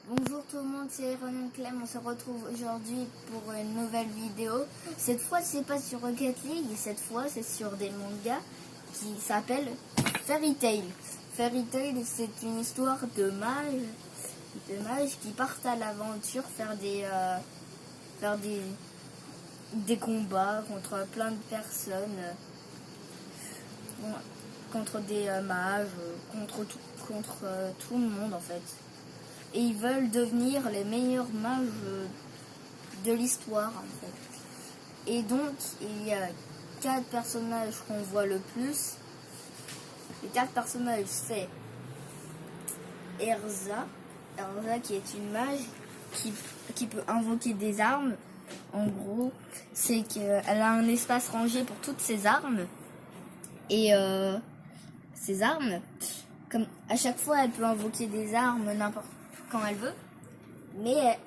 Bonjour tout le monde, c'est Ronan Clem, on se retrouve aujourd'hui pour une nouvelle vidéo. Cette fois c'est pas sur Rocket League, cette fois c'est sur des mangas qui s'appellent Fairy Tail. Fairy Tail, c'est une histoire de mages qui partent à l'aventure faire des combats contre plein de personnes, contre des mages, contre tout le monde en fait. Et ils veulent devenir les meilleurs mages de l'histoire en fait. Et donc il y a 4 personnages qu'on voit le plus. Les 4 personnages c'est Erza qui est une mage qui peut invoquer des armes. En gros, c'est qu'elle a un espace rangé pour toutes ses armes. Et ces armes, comme à chaque fois elle peut invoquer des armes n'importe quand elle veut, mais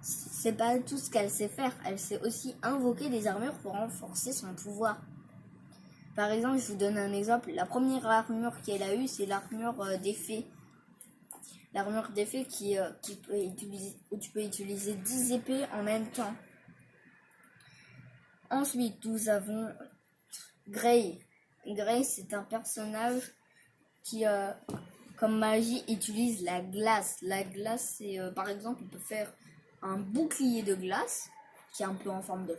c'est pas tout ce qu'elle sait faire. Elle sait aussi invoquer des armures pour renforcer son pouvoir. Par exemple, je vous donne un exemple. La première armure qu'elle a eue, c'est l'armure des fées. L'armure des fées où tu peux utiliser 10 épées en même temps. Ensuite, nous avons Grey. Grey, c'est un personnage qui, comme magie, utilise la glace. La glace, c'est par exemple, il peut faire un bouclier de glace qui est un peu en forme de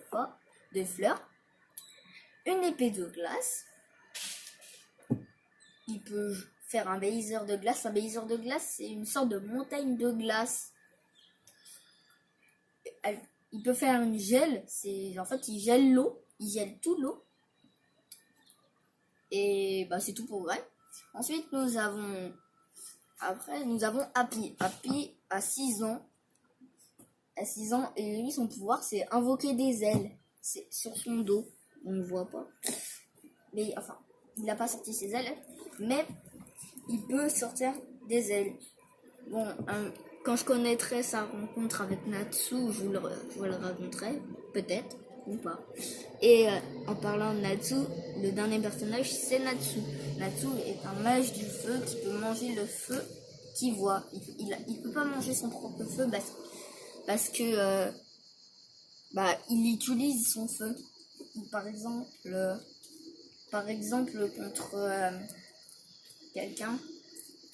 fleur, une épée de glace. Il peut faire un geyser de glace. Un geyser de glace, c'est une sorte de montagne de glace. Il peut faire une gel. En fait, il gèle l'eau. Il gèle tout l'eau. Et c'est tout pour vrai. Ensuite, nous avons Happy. Happy a 6 ans. À 6 ans, et lui, son pouvoir, c'est invoquer des ailes. C'est sur son dos. On ne voit pas. Mais, enfin, il n'a pas sorti ses ailes. Mais, il peut sortir des ailes. Bon, quand je connaîtrai sa rencontre avec Natsu, je vous le raconterai. Peut-être, ou pas. Et en parlant de Natsu, le dernier personnage, c'est Natsu. Natsu est un mage du feu qui peut manger le feu qu'il voit. Il peut pas manger son propre feu parce que il utilise son feu. Par exemple contre quelqu'un,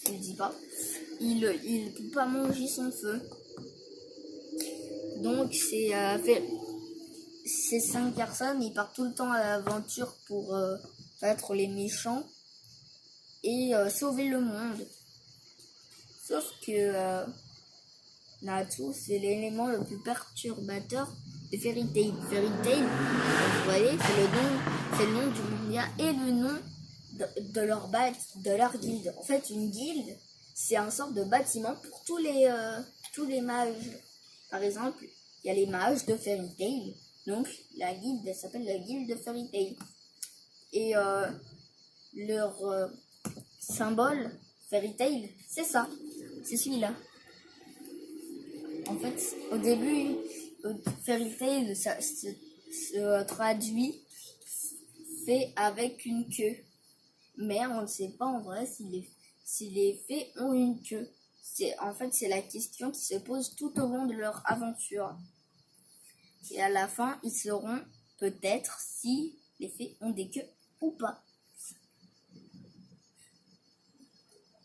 je ne dis pas, il peut pas manger son feu. Donc ces 5 personnes, ils partent tout le temps à l'aventure pour battre les méchants et sauver le monde. Sauf que Natsu, c'est l'élément le plus perturbateur de Fairy Tail. Fairy Tail, vous voyez, c'est le nom du manga et le nom de leur guilde. En fait, une guilde, c'est un sort de bâtiment pour tous les mages. Par exemple, il y a les mages de Fairy Tail. Donc, la guilde, elle s'appelle la guilde de Fairy Tail. Et leur symbole, Fairy Tail, c'est ça. C'est celui-là. En fait, au début, Fairy Tail se traduit fait avec une queue. Mais on ne sait pas en vrai si les fées ont une queue. C'est la question qui se pose tout au long de leur aventure. Et à la fin, ils sauront peut-être si les fées ont des queues ou pas.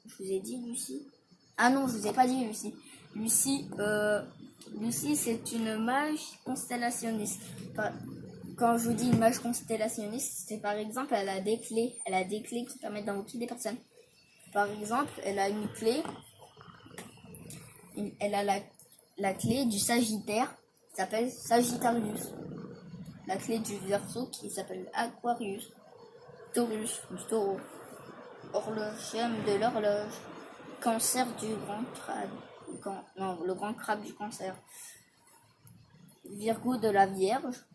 Je vous ai dit Lucie? Ah non, je vous ai pas dit Lucie. Lucie, c'est une mage constellationniste. Quand je vous dis une mage constellationniste, c'est par exemple, elle a des clés. Elle a des clés qui permettent d'invoquer des personnes. Par exemple, elle a une clé. Elle a la clé du Sagittaire, qui s'appelle Sagittarius. La clé du Verseau, qui s'appelle Aquarius. Taurus, du taureau. Horlogium de l'horloge. Cancer du grand crabe. Le grand crabe du cancer. Virgo de la Vierge.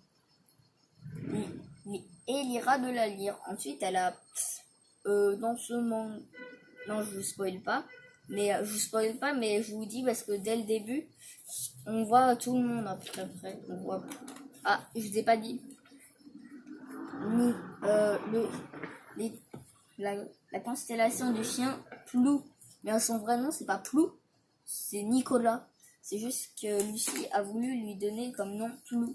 Et Lyra de la lyre. Ensuite, elle a dans ce monde. Non, je vous spoil pas. Mais je vous dis parce que dès le début, on voit tout le monde après. On voit. Ah, je vous ai pas dit. La constellation du chien Plou. Mais son vrai nom, c'est pas Plou, c'est Nicolas. C'est juste que Lucie a voulu lui donner comme nom Plou.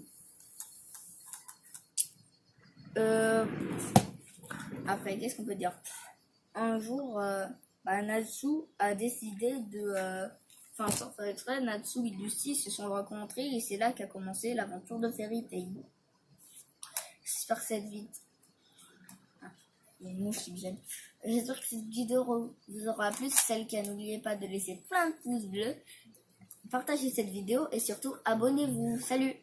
Après, qu'est-ce qu'on peut dire? Un jour, Natsu a décidé de... sans faire exprès, Natsu et Lucie se sont rencontrés et c'est là qu'a commencé l'aventure de Fairy Tail. J'espère que cette vidéo... Il y a une mouche qui me gêne. J'espère que cette vidéo vous aura plu. C'est celle qui n'oubliez pas de laisser plein de pouces bleus. Partagez cette vidéo et surtout abonnez-vous. Salut!